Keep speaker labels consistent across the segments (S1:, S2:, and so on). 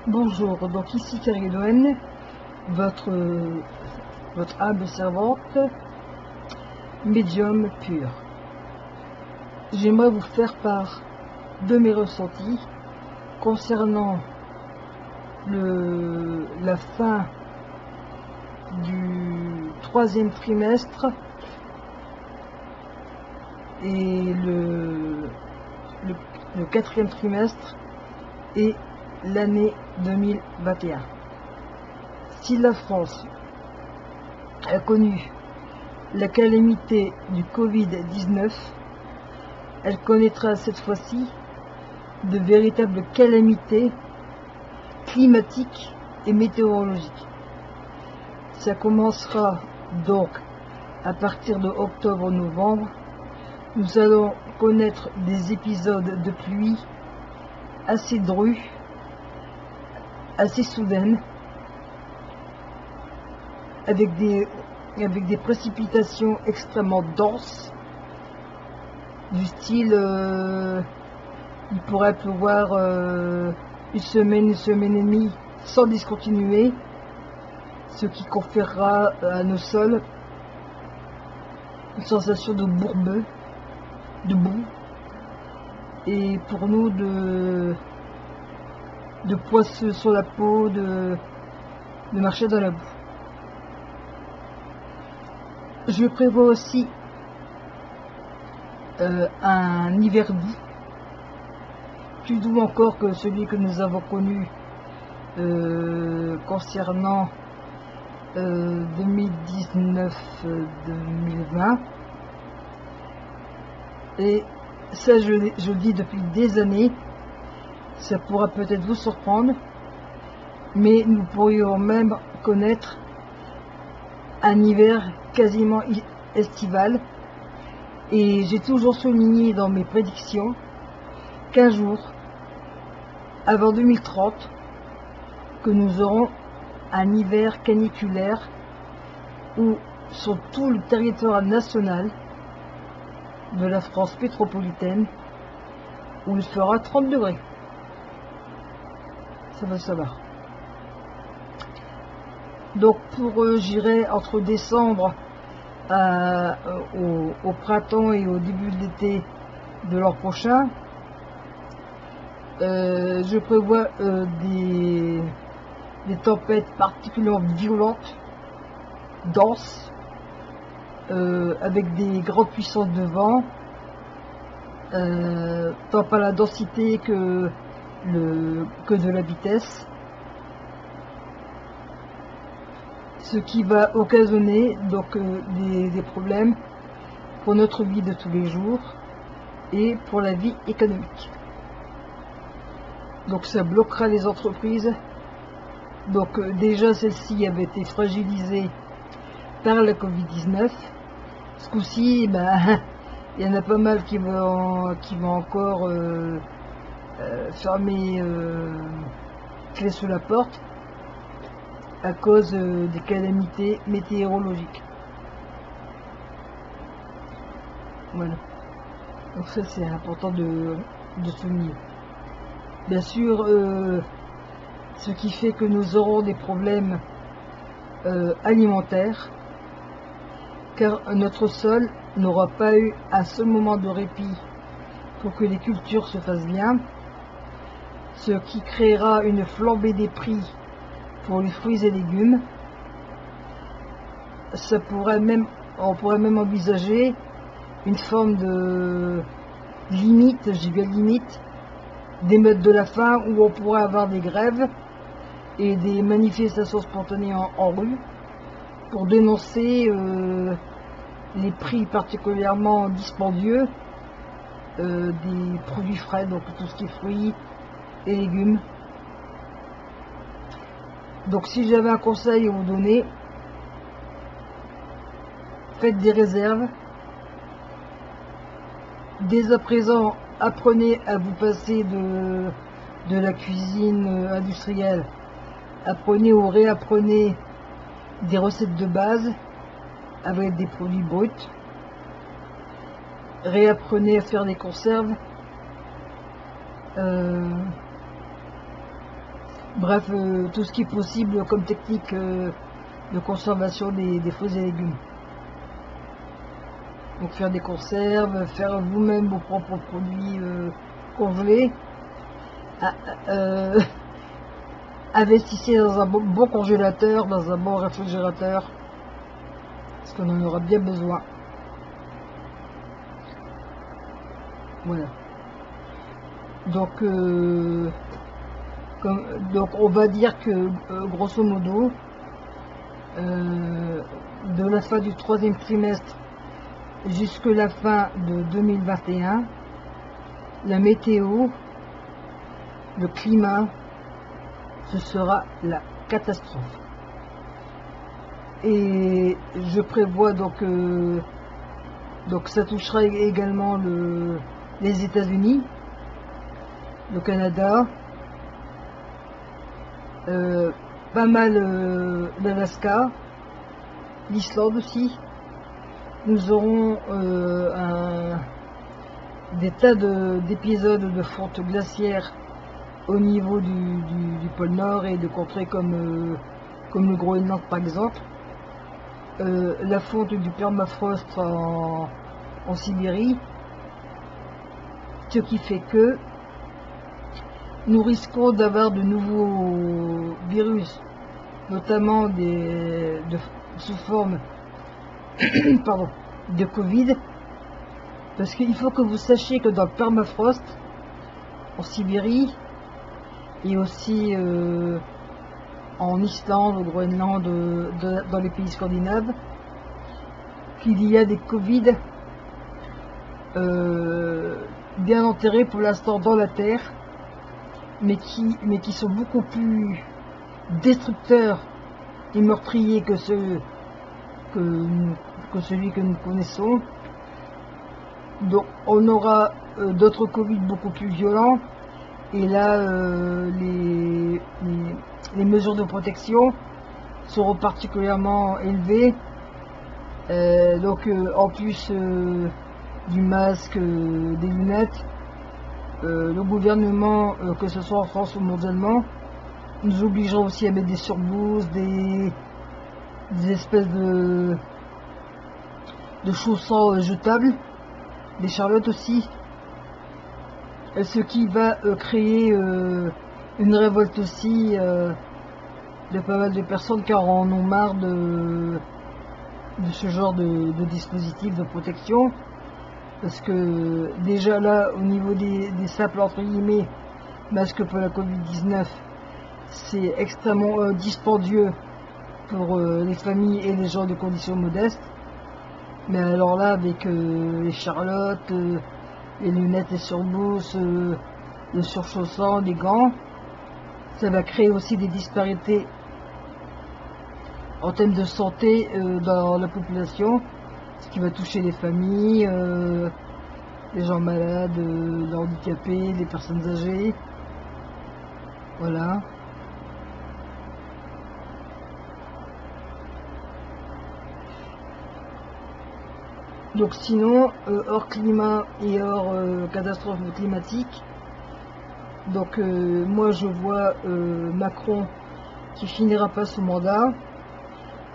S1: Bonjour, donc ici Carrie-Loen, votre humble servante, médium pur. J'aimerais vous faire part de mes ressentis concernant la fin du troisième trimestre et le quatrième trimestre et l'année 2021. Si la France a connu la calamité du Covid-19, elle connaîtra cette fois-ci de véritables calamités climatiques et météorologiques. Ça commencera donc à partir de octobre-novembre. Nous allons connaître des épisodes de pluie assez drus, assez soudaines, avec des précipitations extrêmement denses, du style il pourrait pleuvoir une semaine et demie sans discontinuer, ce qui conférera à nos sols une sensation de bourbeux, de boue, et pour nous de poisseux sur la peau, de marcher dans la boue. Je prévois aussi un hiver doux, plus doux encore que celui que nous avons connu concernant 2019-2020. Et ça, je le dis depuis des années. Ça pourra peut-être vous surprendre, mais nous pourrions même connaître un hiver quasiment estival. Et j'ai toujours souligné dans mes prédictions qu'un jour, avant 2030, que nous aurons un hiver caniculaire où, sur tout le territoire national de la France métropolitaine, où il fera 30 degrés. Ça va savoir. Donc j'irai entre décembre au printemps et au début de l'été de l'an prochain. Je prévois des tempêtes particulièrement violentes, denses, avec des grandes puissances de vent, tant par la densité que de la vitesse, ce qui va occasionner donc des problèmes pour notre vie de tous les jours et pour la vie économique. Donc ça bloquera les entreprises. Donc déjà celle-ci avait été fragilisée par la Covid-19. Ce coup-ci, il y en a pas mal qui vont encore fermer clé sous la porte à cause des calamités météorologiques. Voilà. Donc ça, c'est important de souligner. Bien sûr, ce qui fait que nous aurons des problèmes alimentaires, car notre sol n'aura pas eu un seul moment de répit pour que les cultures se fassent bien, ce qui créera une flambée des prix pour les fruits et légumes. On pourrait même envisager une forme de limite, j'y vais limite, d'émeute de la faim, où on pourrait avoir des grèves et des manifestations spontanées en rue pour dénoncer les prix particulièrement dispendieux des produits frais, donc tout ce qui est fruits et légumes. Donc si j'avais un conseil à vous donner, faites des réserves. Dès à présent, apprenez à vous passer de la cuisine industrielle. Apprenez ou réapprenez des recettes de base avec des produits bruts. Réapprenez à faire des conserves. Bref, tout ce qui est possible comme technique de conservation des fruits et légumes. Donc faire des conserves, faire vous-même vos propres produits congelés. Investissez dans un bon congélateur, dans un bon réfrigérateur, parce qu'on en aura bien besoin. Voilà. Donc, donc on va dire que grosso modo, de la fin du troisième trimestre jusque la fin de 2021, la météo, le climat, ce sera la catastrophe. Et je prévois donc ça touchera également les États-Unis, le Canada, pas mal l'Alaska, l'Islande aussi. Nous aurons des tas d'épisodes de fonte glaciaire au niveau du pôle Nord et de contrées comme le Groenland par exemple. La fonte du permafrost en Sibérie, ce qui fait que nous risquons d'avoir de nouveaux virus, notamment sous forme pardon, de Covid, parce qu'il faut que vous sachiez que dans le permafrost en Sibérie et aussi en Islande, au Groenland, dans les pays scandinaves, qu'il y a des Covid bien enterrés pour l'instant dans la terre, mais qui sont beaucoup plus destructeurs et meurtriers que celui que nous connaissons. Donc on aura d'autres Covid beaucoup plus violents, et là les mesures de protection seront particulièrement élevées. Donc en plus du masque, des lunettes, le gouvernement, que ce soit en France ou mondialement, nous obligera aussi à mettre des surblouses, des espèces de chaussons jetables, des charlottes aussi, ce qui va créer une révolte aussi de pas mal de personnes qui en ont marre de ce genre de dispositif de protection, parce que déjà là au niveau des simples entre guillemets masques pour la Covid-19, c'est extrêmement dispendieux pour les familles et les gens de conditions modestes. Mais alors là, avec les charlottes, les lunettes, les surblouses, le surchaussant, les gants, ça va créer aussi des disparités en termes de santé dans la population, ce qui va toucher les familles, les gens malades, les handicapés, les personnes âgées. Voilà. Donc sinon, hors climat et hors catastrophe climatique, donc moi je vois Macron qui finira pas son mandat,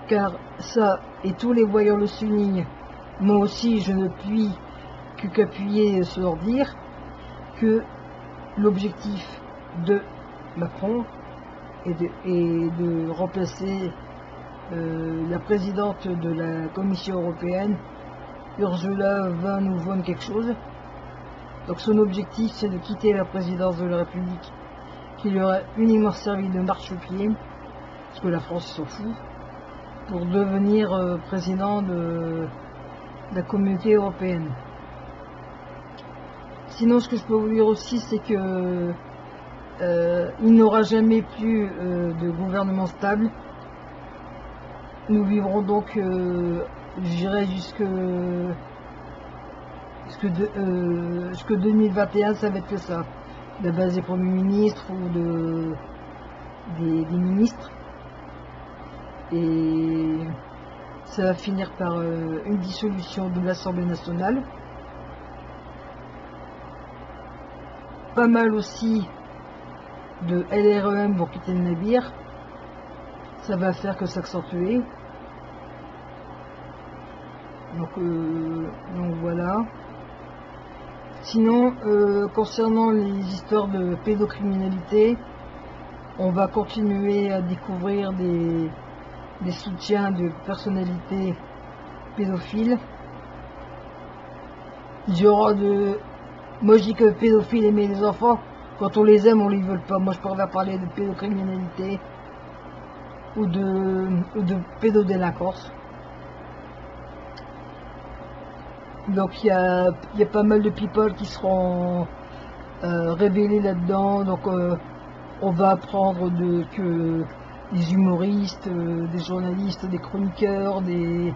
S1: car ça, et tous les voyants le soulignent, moi aussi je ne puis qu'appuyer sur leur dire que l'objectif de Macron est de remplacer la présidente de la Commission européenne, Ursula von quelque chose. Donc son objectif, c'est de quitter la présidence de la République, qui lui aurait uniquement servi de marchepied, parce que la France s'en fout, pour devenir président de la Communauté européenne. Sinon, ce que je peux vous dire aussi, c'est que il n'aura jamais plus de gouvernement stable. Nous vivrons donc, je dirais, jusque 2021, ça va être que ça. La base des premiers ministres ou des ministres. Et ça va finir par une dissolution de l'Assemblée nationale. Pas mal aussi de LREM vont quitter le navire. Ça va faire que s'accentuer. Donc voilà. Sinon, concernant les histoires de pédocriminalité, on va continuer à découvrir des soutiens de personnalités pédophiles. Il y aura de... Moi je dis que pédophiles aimer les enfants, quand on les aime on les veut pas. Moi je préfère parler de pédocriminalité ou de pédodélinquance. Donc il y a pas mal de people qui seront révélés là-dedans. Donc on va apprendre que des humoristes, des journalistes, des chroniqueurs, des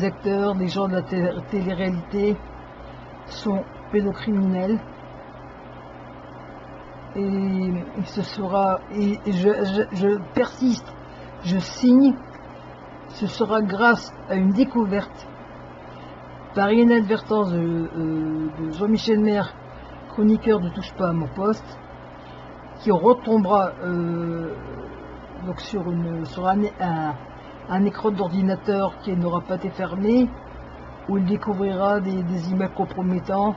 S1: acteurs, des gens de la télé-réalité sont pédocriminels. Et ce sera, et je persiste, je signe, ce sera grâce à une découverte par inadvertance de Jean-Michel Maire, chroniqueur de Touche pas à mon poste, qui retombera donc sur un écran d'ordinateur qui n'aura pas été fermé, où il découvrira des emails compromettants,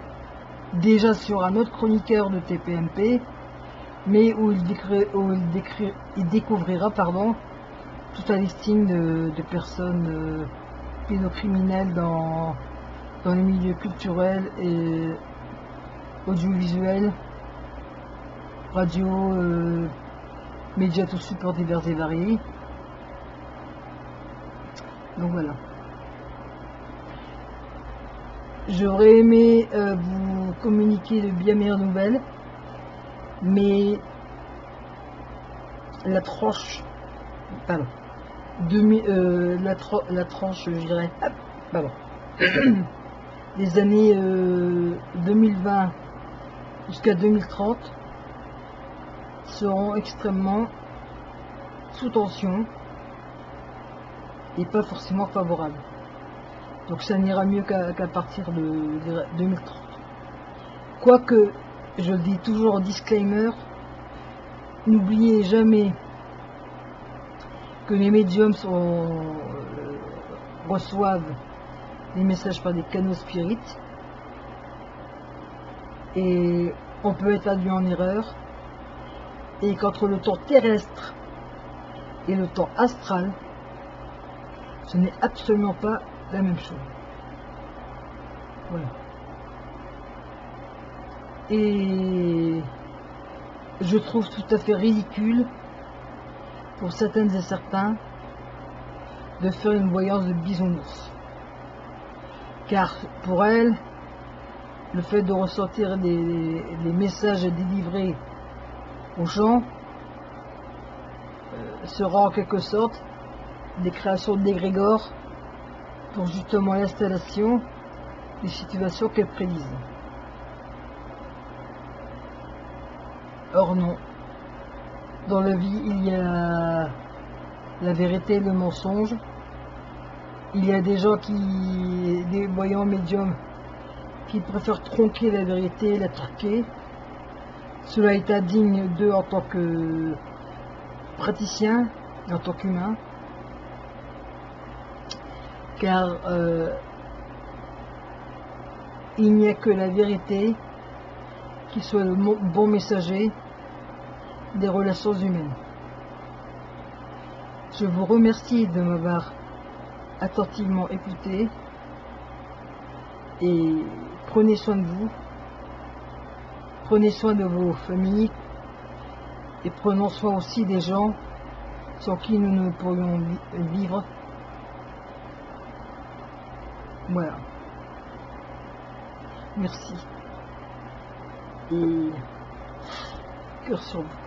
S1: déjà sur un autre chroniqueur de TPMP, mais où il découvrira tout un listing de personnes pédocriminelles dans les milieux culturels et audiovisuels, radio, médias tous supports divers et variés. Donc voilà. J'aurais aimé vous communiquer de bien meilleures nouvelles, mais la tranche, pardon, la tranche, je dirais, pardon, des années 2020 jusqu'à 2030 seront extrêmement sous tension et pas forcément favorables. Donc ça n'ira mieux qu'à partir de 2030. Quoique, je le dis toujours en disclaimer, n'oubliez jamais que les médiums reçoivent des messages par des canaux spirites et on peut être induit en erreur, et qu'entre le temps terrestre et le temps astral, ce n'est absolument pas la même chose. Voilà. Et je trouve tout à fait ridicule pour certaines et certains de faire une voyance de bisounours. Car pour elles, le fait de ressentir les messages délivrés aux gens sera en quelque sorte des créations d'égrégores pour justement l'installation des situations qu'elles prédisent. Or non. Dans la vie, il y a la vérité et le mensonge. Il y a des gens des voyants médiums, qui préfèrent tronquer la vérité et la truquer. Cela est indigne d'eux en tant que praticiens, en tant qu'humains. Car il n'y a que la vérité qui soit le bon messager des relations humaines. Je vous remercie de m'avoir attentivement écouté et prenez soin de vous, prenez soin de vos familles et prenons soin aussi des gens sans qui nous ne pourrions vivre. Voilà. Merci. Et cœur sur vous.